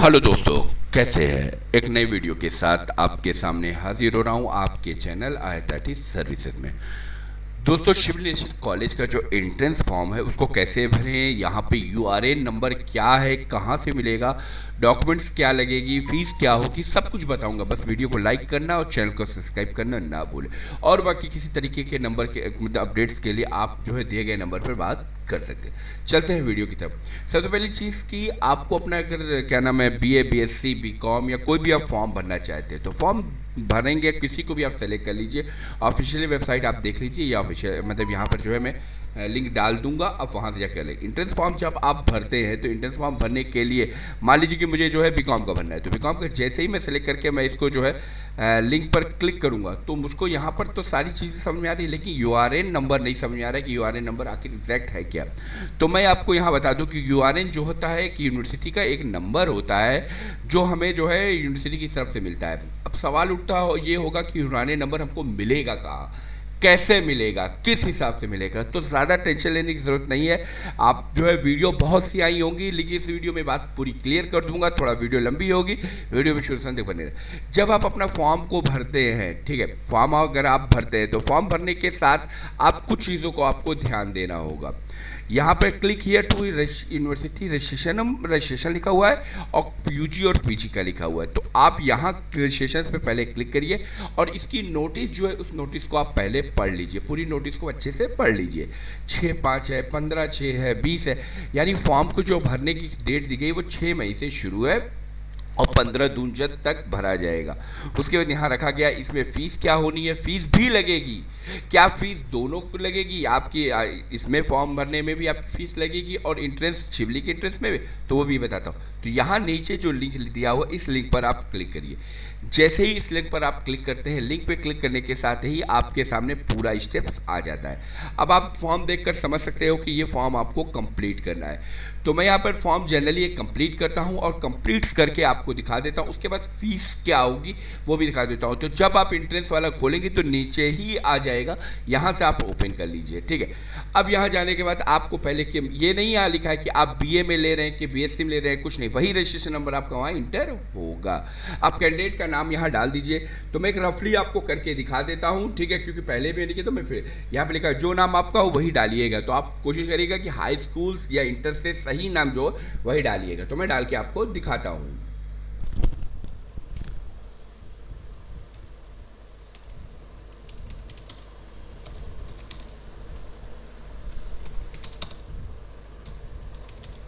Hello दोस्तों, कैसे हैं। एक नई वीडियो के साथ आपके सामने हाजिर हो रहा हूं आपके चैनल IIT सर्विसेज में। दोस्तों, शिवनेश्वर कॉलेज का जो एंट्रेंस फॉर्म है उसको कैसे भरें, यहाँ पे URN नंबर क्या है, कहाँ से मिलेगा, डॉक्यूमेंट्स क्या लगेगी, फीस क्या होगी, सब कुछ बताऊंगा। बस वीडियो को लाइक करना और चैनल को सब्सक्राइब करना ना भूलें। और बाकी किसी तरीके के नंबर के मतलब अपडेट्स के लिए आप जो है दिए गए नंबर पर बात कर सकते हैं। चलते हैं वीडियो की तरफ। सबसे पहली चीज़ कि आपको अपना अगर क्या नाम है BA BSc BCom या कोई भी आप फॉर्म भरना चाहते हैं तो फॉर्म भरेंगे, किसी को भी आप सेलेक्ट कर लीजिए। ऑफिशियल वेबसाइट आप देख लीजिए या ऑफिशियल मतलब यहाँ पर जो है मैं लिंक डाल दूंगा, आप वहाँ से जाकर लें। इंट्रेंस फॉर्म जब आप भरते हैं तो इंट्रेंस फॉर्म भरने के लिए मान लीजिए कि मुझे जो है BCom का भरना है, तो BCom का जैसे ही मैं सेलेक्ट करके मैं इसको जो है लिंक पर क्लिक करूँगा तो मुझको यहाँ पर तो सारी चीज़ें समझ में आ रही है, लेकिन URN नंबर नहीं समझ में आ रहा है कि URN नंबर आखिर एग्जैक्ट है क्या। तो मैं आपको यहाँ बता दूँ कि URN जो होता है कि यूनिवर्सिटी का एक नंबर होता है जो हमें जो है यूनिवर्सिटी की तरफ से मिलता है। अब सवाल उठता हो ये होगा कि URN नंबर हमको मिलेगा कहाँ, कैसे मिलेगा, किस हिसाब से मिलेगा। तो ज़्यादा टेंशन लेने की ज़रूरत नहीं है। आप जो है वीडियो बहुत सी आई होंगी, लेकिन इस वीडियो में बात पूरी क्लियर कर दूंगा। थोड़ा वीडियो लंबी होगी, वीडियो में शुरू से अंत तक बने रहे। जब आप अपना फॉर्म को भरते हैं, ठीक है, फॉर्म अगर आप भरते हैं तो फॉर्म भरने के साथ आप कुछ चीज़ों को आपको ध्यान देना होगा। यहाँ पर click here to university registration लिखा हुआ है और UG और PG का लिखा हुआ है। तो आप यहाँ रजिस्ट्रेशन पे पहले क्लिक करिए और इसकी नोटिस जो है उस नोटिस को आप पहले पढ़ लीजिए, पूरी नोटिस को अच्छे से पढ़ लीजिए। 6/5 है, 15/6 है, 20 है, यानी फॉर्म को जो भरने की डेट दी गई वो 6 मई से शुरू है और 15 जून तक भरा जाएगा। उसके बाद यहाँ रखा गया इसमें फ़ीस क्या होनी है, फ़ीस भी लगेगी। क्या फ़ीस दोनों को लगेगी, आपकी इसमें फॉर्म भरने में भी आपकी फ़ीस लगेगी और इंट्रेंस शिवली के इंट्रेंस में भी, तो वो भी बताता हूँ। तो यहाँ नीचे जो लिंक दिया हुआ इस लिंक पर आप क्लिक करिए। जैसे ही इस लिंक पर आप क्लिक करते हैं, लिंक पे क्लिक करने के साथ ही आपके सामने पूरा स्टेप्स आ जाता है। अब आप फॉर्म देखकर समझ सकते हो कि ये फॉर्म आपको कंप्लीट करना है। तो मैं यहाँ पर फॉर्म जनरली एक कंप्लीट करता हूँ और कंप्लीट करके आपको दिखा देता हूँ। उसके बाद फीस क्या होगी वो भी दिखा देता हूँ। तो जब आप इंट्रेंस वाला खोलेंगे तो नीचे ही आ जाएगा, यहाँ से आप ओपन कर लीजिए, ठीक है। अब यहाँ जाने के बाद आपको पहले कि ये नहीं यहाँ लिखा है कि आप BA में ले रहे हैं कि BSc में ले रहे हैं, कुछ नहीं, वही रजिस्ट्रेशन नंबर आपका वहाँ इंटर होगा। आप कैंडिडेट का नाम यहाँ डाल दीजिए। तो मैं एक रफली आपको करके दिखा देता हूँ, ठीक है, क्योंकि पहले भी नहीं किया तो मैं फिर यहाँ पे लिखा है जो नाम आपका हो वही डालिएगा। तो आप कोशिश करिएगा कि हाई स्कूल या इंटर से सही नाम जो वही डालिएगा। तो मैं डाल के आपको दिखाता हूँ।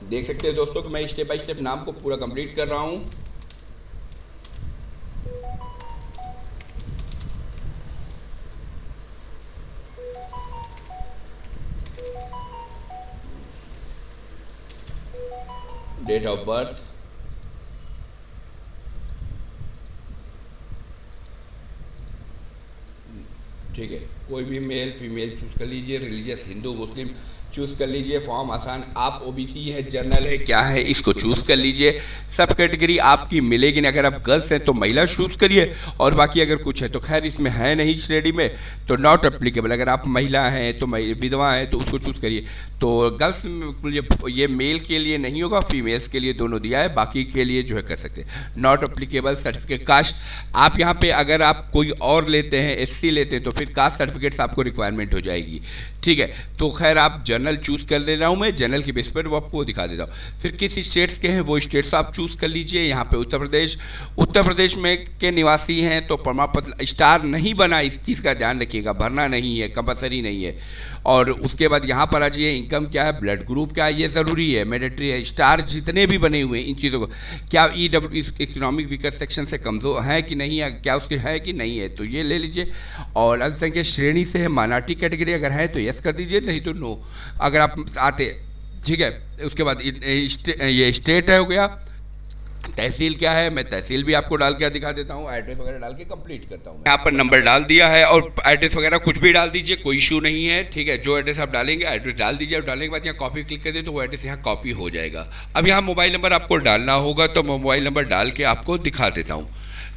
देख सकते हैं दोस्तों कि मैं स्टेप बाय स्टेप नाम को पूरा कंप्लीट कर रहा हूँ। डेट ऑफ बर्थ, ठीक है, कोई भी मेल फीमेल चूज कर लीजिए, रिलीजियस हिंदू मुस्लिम चूज़ कर लीजिए। फॉर्म आसान, आप OBC है, जनरल है, क्या है इसको चूज़ कर लीजिए। सब कैटेगरी आपकी मिलेगी नहीं। अगर आप गर्ल्स हैं तो महिला चूज़ करिए और बाकी अगर कुछ है तो खैर इसमें है नहीं स्टडी में तो नॉट एप्लीकेबल। अगर आप महिला हैं तो विधवा हैं तो उसको चूज़ करिए। तो गर्ल्स ये मेल के लिए नहीं होगा, फीमेल्स के लिए दोनों दिया है, बाकी के लिए जो है कर सकते हैं। नॉट एप्लीकेबल सर्टिफिकेट कास्ट, आप यहाँ पे अगर आप कोई और लेते हैं SC लेते हैं तो फिर कास्ट सर्टिफिकेट्स आपको रिक्वायरमेंट हो जाएगी, ठीक है। तो खैर आप जनरल चूज़ कर ले रहा हूँ मैं, जनरल के बेस पर वो आपको दिखा देता हूँ। फिर किस स्टेट्स के हैं वो स्टेट्स आप चूज़ कर लीजिए। यहाँ पे उत्तर प्रदेश में के निवासी हैं तो प्रमाण पत्र स्टार नहीं बना, इस चीज़ का ध्यान रखिएगा, भरना नहीं है, कंपलसरी नहीं है। और उसके बाद यहाँ पर आ जाइए, इनकम क्या है, ब्लड ग्रुप क्या है, ये ज़रूरी है, मैंडेटरी है। स्टार जितने भी बने हुए हैं इन चीज़ों को, क्या EW इकोनॉमिक वीकर सेक्शन से कमज़ोर है कि नहीं है, क्या उसके है कि नहीं है, तो ये ले लीजिए। और अल्पसंख्यक श्रेणी से है, माइनॉरिटी कैटेगरी अगर है तो यस कर दीजिए, नहीं तो नो अगर आप आते, ठीक है। उसके बाद ये स्टेट है हो गया। तहसील क्या है, मैं तहसील भी आपको डाल के दिखा देता हूँ, एड्रेस वगैरह डाल के कंप्लीट करता हूँ। यहाँ पर नंबर डाल दिया है और एड्रेस वगैरह कुछ भी डाल दीजिए, कोई इशू नहीं है, ठीक है। जो एड्रेस आप डालेंगे एड्रेस डाल दीजिए और डालने के बाद यहाँ कॉपी क्लिक कर दे तो वो एड्रेस यहाँ कॉपी हो जाएगा। अब यहाँ मोबाइल नंबर आपको डालना होगा, तो मैं मोबाइल नंबर डाल के आपको दिखा देता हूँ।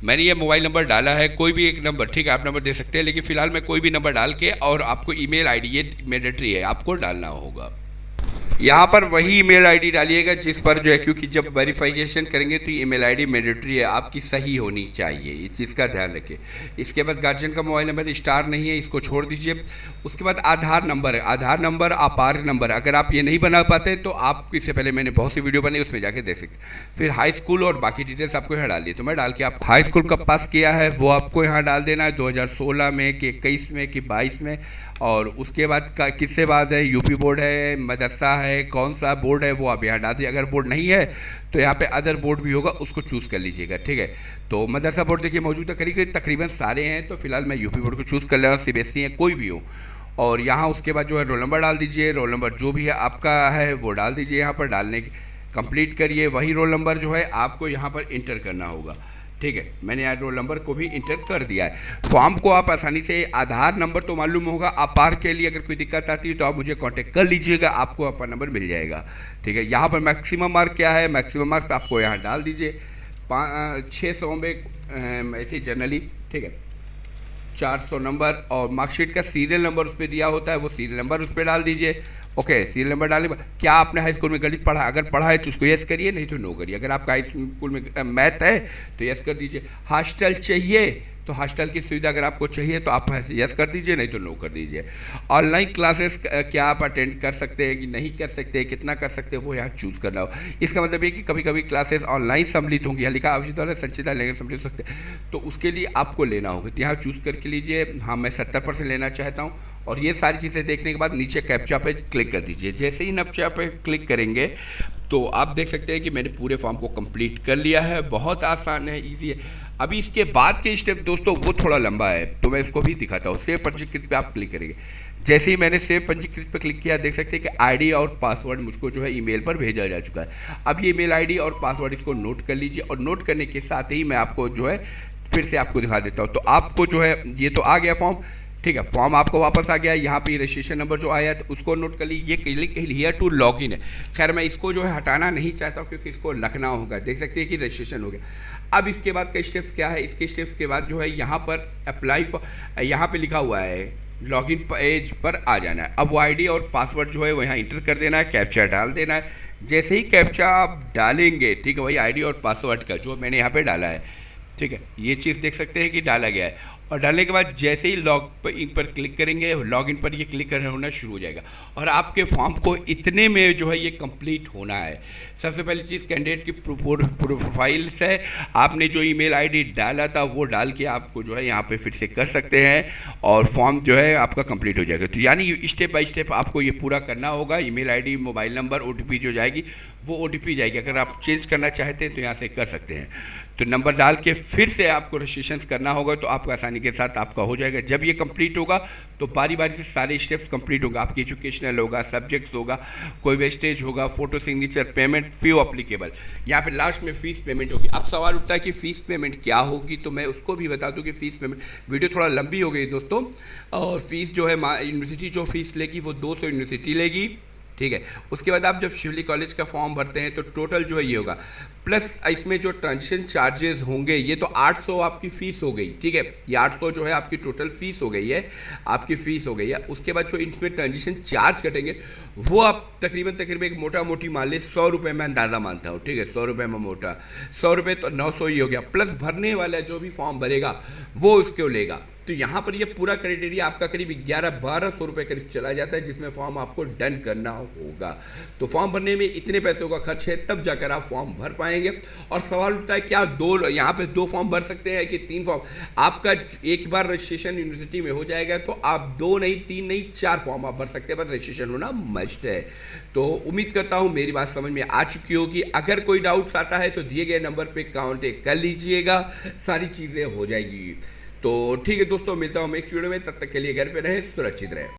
मैंने ये मोबाइल नंबर डाला है, कोई भी एक नंबर, ठीक है, आप नंबर दे सकते हैं, लेकिन फिलहाल मैं कोई भी नंबर डाल के, और आपको ईमेल ID ये मैंडेटरी है, आपको डालना होगा। यहाँ पर वही ईमेल आईडी डालिएगा जिस पर जो है, क्योंकि जब वेरिफिकेशन करेंगे तो ईमेल आईडी मैंडेटरी है, आपकी सही होनी चाहिए, ये चीज़ का ध्यान रखिए। इसके बाद गार्जियन का मोबाइल नंबर स्टार नहीं है, इसको छोड़ दीजिए। उसके बाद आधार नंबर है, आधार नंबर अपार नंबर, अगर आप ये नहीं बना पाते तो आप इससे पहले मैंने बहुत सी वीडियो बनाई, उसमें जाके देख सकते। फिर हाई स्कूल और बाकी डिटेल्स आपको यहाँ डाल दी, तो मैं डाल के आप हाई स्कूल कब पास किया है वो आपको यहाँ डाल देना है, 2016 में कि 21 में कि 22 में। और उसके बाद किससे बाद है, यूपी बोर्ड है, मदरसा है, कौन सा बोर्ड है वो आप यहाँ डाल दीजिए। अगर बोर्ड नहीं है तो यहाँ पे अदर बोर्ड भी होगा, उसको चूज़ कर लीजिएगा, ठीक है। तो मदरसा बोर्ड देखिए मौजूद है, तकरीबन सारे हैं, तो फिलहाल मैं यूपी बोर्ड को चूज़ कर ले रहा हूँ, सीबीएसई है कोई भी हो। और यहाँ उसके बाद जो है रोल नंबर डाल दीजिए, रोल नंबर जो भी है आपका है वो डाल दीजिए, यहाँ पर डालने कंप्लीट करिए। वही रोल नंबर जो है आपको यहाँ पर इंटर करना होगा, ठीक है। मैंने यहाँ रोल नंबर को भी इंटर कर दिया है। फॉर्म को आप आसानी से, आधार नंबर तो मालूम होगा, अपार के लिए अगर कोई दिक्कत आती है तो आप मुझे कांटेक्ट कर लीजिएगा, आपको अपार नंबर मिल जाएगा, ठीक है। यहाँ पर मैक्सिमम मार्क क्या है, मैक्सिमम मार्क्स आपको यहाँ डाल दीजिए 600 में ऐसे जनरली, ठीक है। 400 नंबर और मार्कशीट का सीरियल नंबर उस पर दिया होता है, वो सीरियल नंबर उस पर डाल दीजिए, ओके। सीरियल नंबर डालने पर क्या आपने हाई स्कूल में गणित पढ़ा, अगर पढ़ा है तो उसको यस करिए, नहीं तो नो करिए। अगर आपका हाई स्कूल में मैथ है तो यस कर दीजिए। हॉस्टल चाहिए तो हॉस्टल की सुविधा अगर आपको चाहिए तो आप यस कर दीजिए, नहीं तो नो कर दीजिए। ऑनलाइन क्लासेस क्या आप अटेंड कर सकते हैं कि नहीं कर सकते, कितना कर सकते हैं वो यहाँ चूज़ करना हो। इसका मतलब ये कि कभी कभी क्लासेस ऑनलाइन सम्मिलित होंगी, यहाँ लिखा आवश्यक द्वारा संचिता लेकर सम्मिलित हो सकते हैं, तो उसके लिए आपको लेना होगा, तो यहाँ चूज़ करके लीजिए। हाँ, मैं 70% लेना चाहता हूँ। और ये सारी चीज़ें देखने के बाद नीचे कैप्चा पे क्लिक कर दीजिए। जैसे ही कैप्चा पे क्लिक करेंगे तो आप देख सकते हैं कि मैंने पूरे फॉर्म को कंप्लीट कर लिया है। बहुत आसान है, इजी है। अभी इसके बाद के स्टेप दोस्तों वो थोड़ा लंबा है, तो मैं इसको भी दिखाता हूँ। सेव पंजीकृत पे आप क्लिक करेंगे। जैसे ही मैंने सेव पंजीकृत पे क्लिक किया, देख सकते हैं कि आईडी और पासवर्ड मुझको जो है ईमेल पर भेजा जा चुका है। अब ये ईमेल आईडी और पासवर्ड इसको नोट कर लीजिए, और नोट करने के साथ ही मैं आपको जो है फिर से आपको दिखा देता हूँ। तो आपको जो है ये तो आ गया फॉर्म, ठीक है। फॉर्म आपको वापस आ गया, यहाँ पे रजिस्ट्रेशन नंबर जो आया तो उसको नोट कर लीजिए। क्लिक हियर टू लॉगिन है, खैर मैं इसको जो है हटाना नहीं चाहता हूँ क्योंकि इसको लिखना होगा। देख सकते हैं कि रजिस्ट्रेशन हो गया। अब इसके बाद का स्टेप क्या है, इसके स्टेप के बाद जो है यहाँ पर अप्लाई फॉर, यहाँ पे लिखा हुआ है लॉगिन पेज पर आ जाना है। अब वो आईडी और पासवर्ड जो है वो यहाँ इंटर कर देना है, कैप्चा डाल देना है। जैसे ही कैप्चा आप डालेंगे, ठीक है, वही आईडी और पासवर्ड का जो मैंने यहाँ पे डाला है, ठीक है, ये चीज़ देख सकते हैं कि डाला गया है। और डालने के बाद जैसे ही इन पर क्लिक करेंगे, लॉगिन पर ये क्लिक करना होना शुरू हो जाएगा और आपके फॉर्म को इतने में जो है ये कंप्लीट होना है। सबसे पहली चीज़ कैंडिडेट की प्रोफाइल्स है, आपने जो ईमेल आईडी डाला था वो डाल के आपको जो है यहाँ पे फिर से कर सकते हैं और फॉर्म जो है आपका कंप्लीट हो जाएगा। तो यानी स्टेप बाय स्टेप आपको ये पूरा करना होगा। Email ID, mobile number, OTP जो जाएगी वो ओटीपी जाएगी। अगर आप चेंज करना चाहते हैं तो यहाँ से कर सकते हैं। तो नंबर डाल के फिर से आपको रजिस्ट्रेशन करना होगा, तो आपका आसानी के साथ आपका हो जाएगा। जब ये कंप्लीट होगा तो बारी बारी से सारे स्टेप्स कंप्लीट होगा। आपकी एजुकेशनल होगा, सब्जेक्ट्स होगा, कोई वेस्टेज होगा, फोटो सिग्नेचर, पेमेंट, फी अप्लीकेबल, यहाँ पे लास्ट में फीस पेमेंट होगी। अब सवाल उठता है कि फ़ीस पेमेंट क्या होगी, तो मैं उसको भी बता दूँ कि फ़ीस पेमेंट, वीडियो थोड़ा लंबी हो गई दोस्तों। और फीस जो है यूनिवर्सिटी जो फीस लेगी वो 200 यूनिवर्सिटी लेगी, ठीक है। उसके बाद आप जब शिवली कॉलेज का फॉर्म भरते हैं तो टोटल जो है ये होगा, प्लस इसमें जो ट्रांजेक्शन चार्जेस होंगे ये तो 800 आपकी फ़ीस हो गई, ठीक है। ये 800 जो है आपकी टोटल फ़ीस हो गई है, आपकी फ़ीस हो गई है। उसके बाद जो इसमें ट्रांजेक्शन चार्ज कटेंगे वो आप तकरीबन एक मोटा मोटी मान ली 100 रुपये मैं अंदाज़ा मानता हूँ, ठीक है। 100 रुपये में मोटा 100 रुपये तो 900 ही हो गया, प्लस भरने वाला जो भी फॉर्म भरेगा वो उसको लेगा। तो यहाँ पर ये पूरा क्राइटेरिया आपका करीब 1100-1200 रुपये करीब चला जाता है, जिसमें फॉर्म आपको डन करना होगा। तो फॉर्म भरने में इतने पैसों का खर्च है, तब जाकर आप फॉर्म भर पाएंगे। और सवाल उठता है क्या यहाँ पे 2 फॉर्म भर सकते हैं कि 3 फॉर्म? आपका एक बार रजिस्ट्रेशन यूनिवर्सिटी में हो जाएगा तो आप 2 नहीं 3 नहीं 4 फॉर्म आप भर सकते हैं, बस रजिस्ट्रेशन होना मस्ट है। तो उम्मीद करता हूँ मेरी बात समझ में आ चुकी होगी। अगर कोई डाउट्स आता है तो दिए गए नंबर पर कांटेक्ट कर लीजिएगा, सारी चीज़ें हो जाएगी। तो ठीक है दोस्तों, मिलता हूँ मैं एक वीडियो में, तब तक के लिए घर पे रहें, सुरक्षित रहें।